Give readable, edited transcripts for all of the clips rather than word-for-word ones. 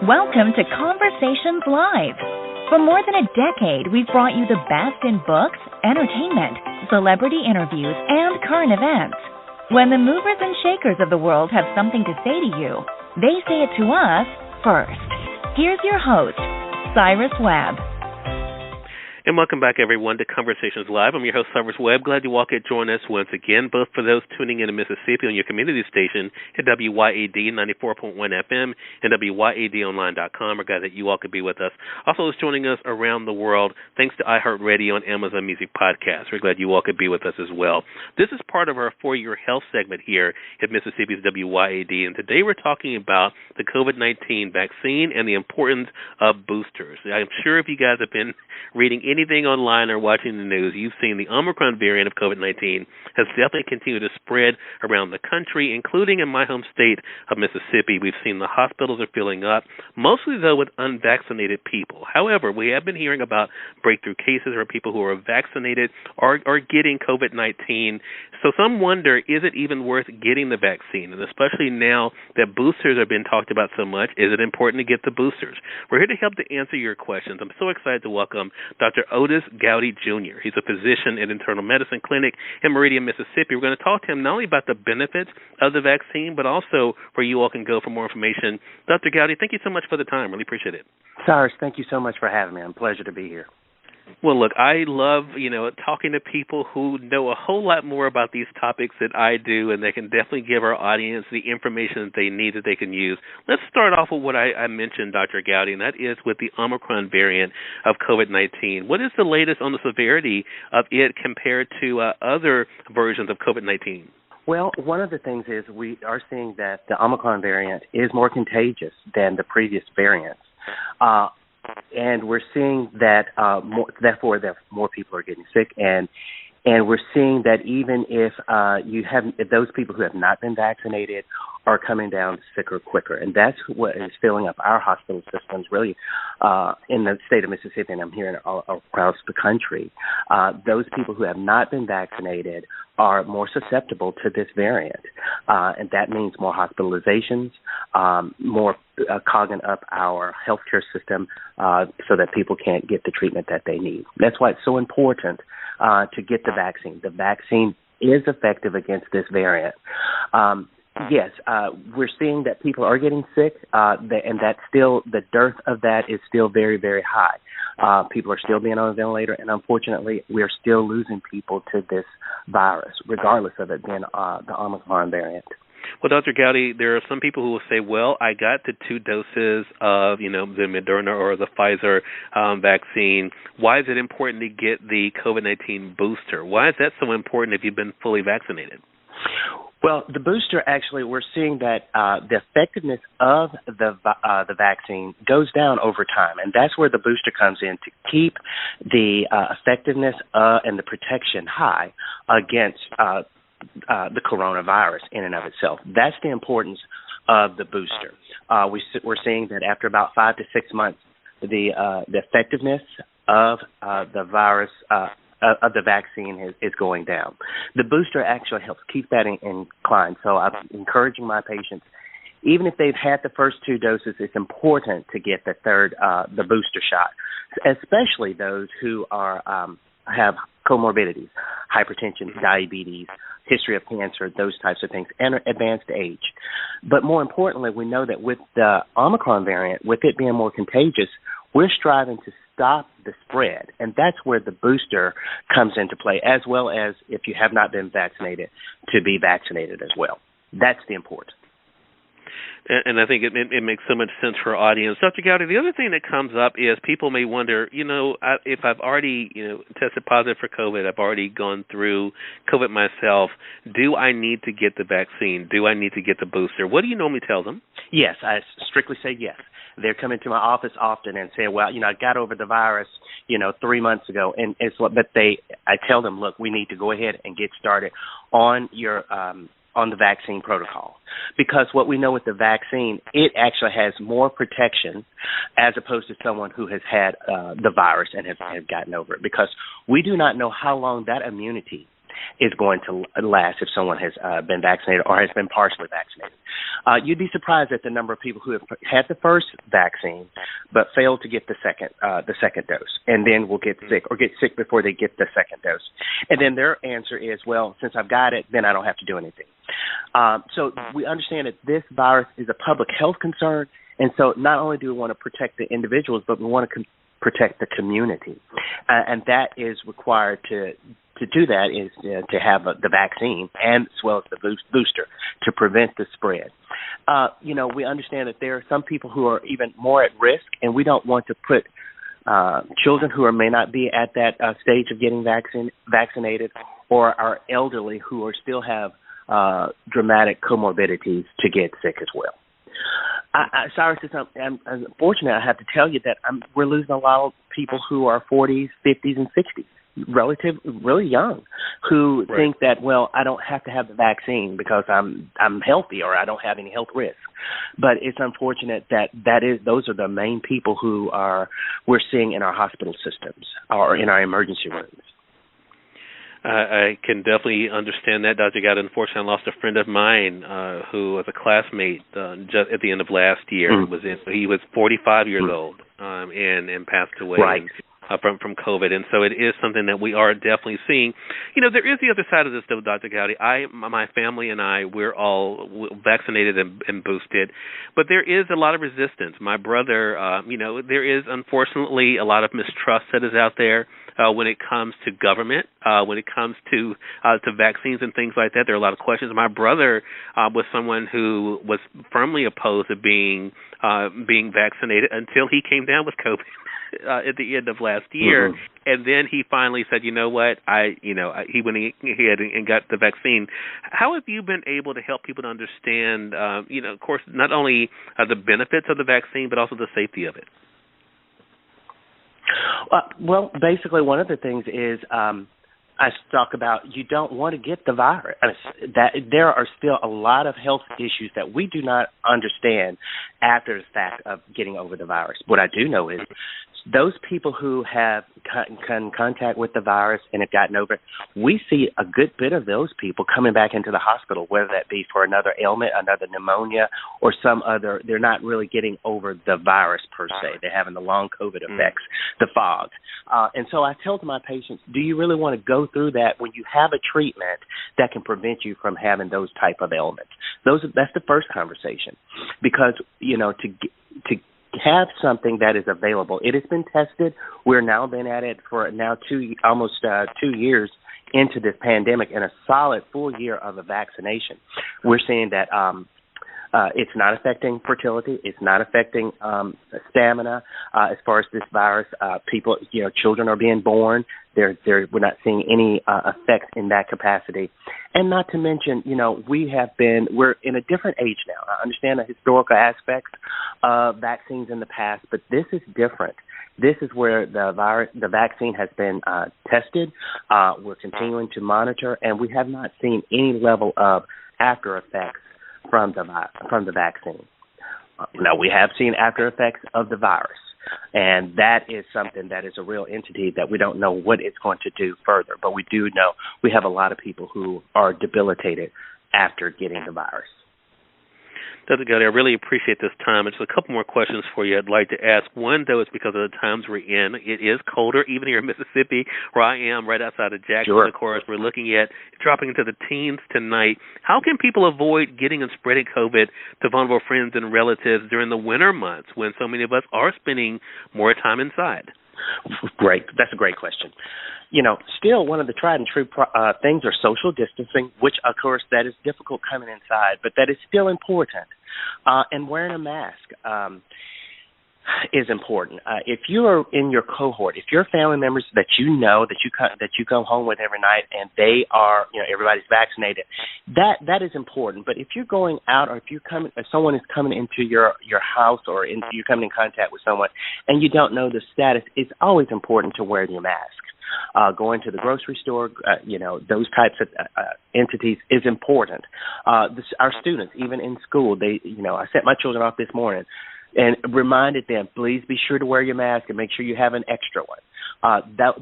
Welcome to Conversations Live. For more than a decade, we've brought you the best in books, entertainment, celebrity interviews, and current events. When the movers and shakers of the world have something to say to you, they say it to us first. Here's your host, Cyrus Webb. And welcome back, everyone, to Conversations Live. I'm your host, Cyrus Webb. Glad you all could join us once again, both for those tuning in Mississippi on your community station at WYAD 94.1 FM and WYADonline.com. We're glad that you all could be with us. Also, those joining us around the world, thanks to iHeartRadio and Amazon Music Podcasts. We're glad you all could be with us as well. This is part of our for-your health segment here at Mississippi's WYAD, and today we're talking about the COVID-19 vaccine and the importance of boosters. I'm sure if you guys have been reading anything online or watching the news, you've seen the Omicron variant of COVID-19 has definitely continued to spread around the country, including in my home state of Mississippi. We've seen the hospitals are filling up, mostly, though, with unvaccinated people. However, we have been hearing about breakthrough cases where people who are vaccinated are getting COVID-19. So some wonder, is it even worth getting the vaccine? And especially now that boosters are being talked about so much, is it important to get the boosters? We're here to help to answer your questions. I'm so excited to welcome Dr. Otis Gowdy, Jr. He's a physician at Internal Medicine Clinic in Meridian, Mississippi. We're going to talk to him not only about the benefits of the vaccine, but also where you all can go for more information. Dr. Gowdy, thank you so much for the time. Really appreciate it. Cyrus, thank you so much for having me. It's a pleasure to be here. Well, look, I love, talking to people who know a whole lot more about these topics than I do, and they can definitely give our audience the information that they need that they can use. Let's start off with what I mentioned, Dr. Gowdy, and that is with the Omicron variant of COVID-19. What is the latest on the severity of it compared to other versions of COVID-19? Well, one of the things is we are seeing that the Omicron variant is more contagious than the previous variants. And we're seeing that, therefore, that more people are getting sick, and we're seeing that even if if those people who have not been vaccinated are coming down sicker quicker, and that's what is filling up our hospital systems really in the state of Mississippi, and I'm hearing all across the country. Those people who have not been vaccinated are more susceptible to this variant, and that means more hospitalizations, more clogging up our healthcare system so that people can't get the treatment that they need. That's why it's so important to get the vaccine. The vaccine is effective against this variant. Yes, we're seeing that people are getting sick, and that's still, the dearth of that is still very, very high. People are still being on a ventilator, and unfortunately, we're still losing people to this virus, regardless of it being the Omicron variant. Well, Dr. Gowdy, there are some people who will say, well, I got the 2 doses of, the Moderna or the Pfizer vaccine. Why is it important to get the COVID-19 booster? Why is that so important if you've been fully vaccinated? Well, the booster, actually, we're seeing that the effectiveness of the vaccine goes down over time, and that's where the booster comes in to keep the effectiveness and the protection high against the coronavirus in and of itself. That's the importance of the booster. We're seeing that after about 5 to 6 months, the effectiveness of the virus of the vaccine is going down. The booster actually helps keep that inclined. So I'm encouraging my patients, even if they've had the first 2 doses, it's important to get the third, the booster shot, especially those who have comorbidities, hypertension, diabetes, history of cancer, those types of things, and advanced age. But more importantly, we know that with the Omicron variant, with it being more contagious, we're striving to stop the spread, and that's where the booster comes into play, as well as if you have not been vaccinated, to be vaccinated as well. That's the importance. And I think it makes so much sense for our audience. Dr. Gowdy, the other thing that comes up is people may wonder, if I've already, tested positive for COVID, I've already gone through COVID myself, do I need to get the vaccine? Do I need to get the booster? What do you normally tell them? Yes, I strictly say yes. They're coming to my office often and saying, well, I got over the virus, 3 months ago. And I tell them, look, we need to go ahead and get started on your on the vaccine protocol. Because what we know with the vaccine, it actually has more protection as opposed to someone who has had the virus and has gotten over it. Because we do not know how long that immunity is going to last if someone has been vaccinated or has been partially vaccinated. You'd be surprised at the number of people who have had the first vaccine but failed to get the second dose, and then will get sick or get sick before they get the second dose. And then their answer is, well, since I've got it, then I don't have to do anything. So we understand that this virus is a public health concern, and so not only do we want to protect the individuals, but we want to protect the community, and that is required to do that is to have the vaccine and as well as the booster to prevent the spread. We understand that there are some people who are even more at risk, and we don't want to put children who may not be at that stage of getting vaccinated, or our elderly who are still have dramatic comorbidities to get sick as well. Cyrus, I'm unfortunate I have to tell you that we're losing a lot of people who are 40s, 50s, and 60s, really young, who think that, well, I don't have to have the vaccine because I'm healthy or I don't have any health risk. But it's unfortunate that those are the main people who we're seeing in our hospital systems or in our emergency rooms. I can definitely understand that, Dr. Gowdy. Unfortunately, I lost a friend of mine who was a classmate just at the end of last year. Mm-hmm. He was 45 years old and passed away from COVID. And so it is something that we are definitely seeing. There is the other side of this, though, Dr. Gowdy. My family and I, we're all vaccinated and boosted, but there is a lot of resistance. My brother, there is unfortunately a lot of mistrust that is out there. When it comes to government, when it comes to vaccines and things like that, there are a lot of questions. My brother was someone who was firmly opposed to being vaccinated until he came down with COVID at the end of last year, and then he finally said, "You know what? He went ahead and got the vaccine." How have you been able to help people to understand, of course, not only the benefits of the vaccine but also the safety of it? Well, basically, one of the things is I talk about you don't want to get the virus. That there are still a lot of health issues that we do not understand after the fact of getting over the virus. What I do know is those people who have come in contact with the virus and have gotten over it, we see a good bit of those people coming back into the hospital, whether that be for another ailment, another pneumonia, or some other. They're not really getting over the virus per se. They're having the long COVID effects, the fog. And so I tell to my patients, do you really want to go through that when you have a treatment that can prevent you from having those type of ailments? That's the first conversation, because to have something that is available. It has been tested. We're now been at it for now almost 2 years into this pandemic, and a solid full year of a vaccination. We're seeing that it's not affecting fertility. It's not affecting stamina as far as this virus. People, children are being born. We're not seeing any effects in that capacity. And not to mention, we're in a different age now. I understand the historical aspects of vaccines in the past, but this is different. This is where the vaccine has been tested. We're continuing to monitor, and we have not seen any level of after effects from the vaccine. Now, we have seen after effects of the virus, and that is something that is a real entity that we don't know what it's going to do further, but we do know we have a lot of people who are debilitated after getting the virus. Dr. Gowdy, I really appreciate this time. Just a couple more questions for you I'd like to ask. One, though, is because of the times we're in. It is colder, even here in Mississippi, where I am, right outside of Jackson. Sure. Of course, we're looking at dropping into the teens tonight. How can people avoid getting and spreading COVID to vulnerable friends and relatives during the winter months when so many of us are spending more time inside? Great. That's a great question. Still one of the tried and true things are social distancing, which, of course, that is difficult coming inside, but that is still important. And wearing a mask is important. If you are in your cohort, if your family members that you go home with every night and they are, everybody's vaccinated, that is important. But if you're going out, or if someone is coming into your house, or you're coming in contact with someone and you don't know the status, it's always important to wear your mask. Going to the grocery store, those types of entities is important. Our students, even in school, I sent my children off this morning and reminded them, please be sure to wear your mask and make sure you have an extra one.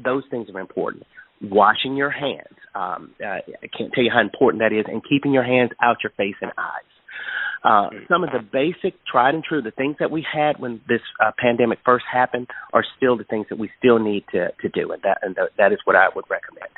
Those things are important. washing your hands. I can't tell you how important that is, and keeping your hands out your face and eyes. Some of the basic, tried and true, the things that we had when this pandemic first happened are still the things that we still need to do, and that is what I would recommend.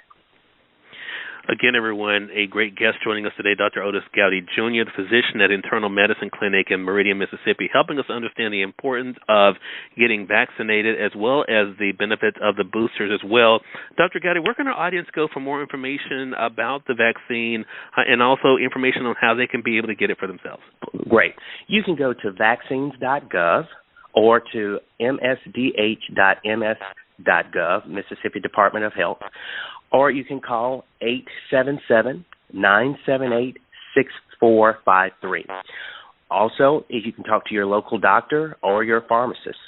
Again, everyone, a great guest joining us today, Dr. Otis Gowdy, Jr., the physician at Internal Medicine Clinic in Meridian, Mississippi, helping us understand the importance of getting vaccinated as well as the benefits of the boosters as well. Dr. Gowdy, where can our audience go for more information about the vaccine and also information on how they can be able to get it for themselves? Great. You can go to vaccines.gov or to msdh.ms.gov, Mississippi Department of Health, or you can call 877-978-6453. Also, you can talk to your local doctor or your pharmacist.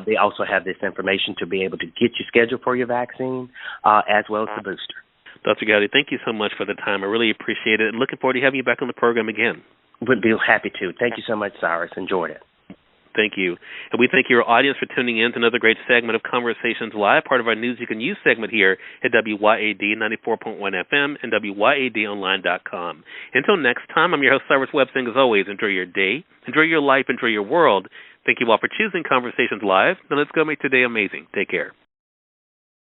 They also have this information to be able to get you scheduled for your vaccine as well as the booster. Dr. Gowdy, thank you so much for the time. I really appreciate it, and looking forward to having you back on the program again. Would be happy to. Thank you so much, Cyrus. Enjoyed it. Thank you. And we thank your audience for tuning in to another great segment of Conversations Live, part of our News You Can Use segment here at WYAD 94.1 FM and WYADonline.com. Until next time, I'm your host, Cyrus Webb, saying as always, enjoy your day, enjoy your life, enjoy your world. Thank you all for choosing Conversations Live. Now let's go make today amazing. Take care.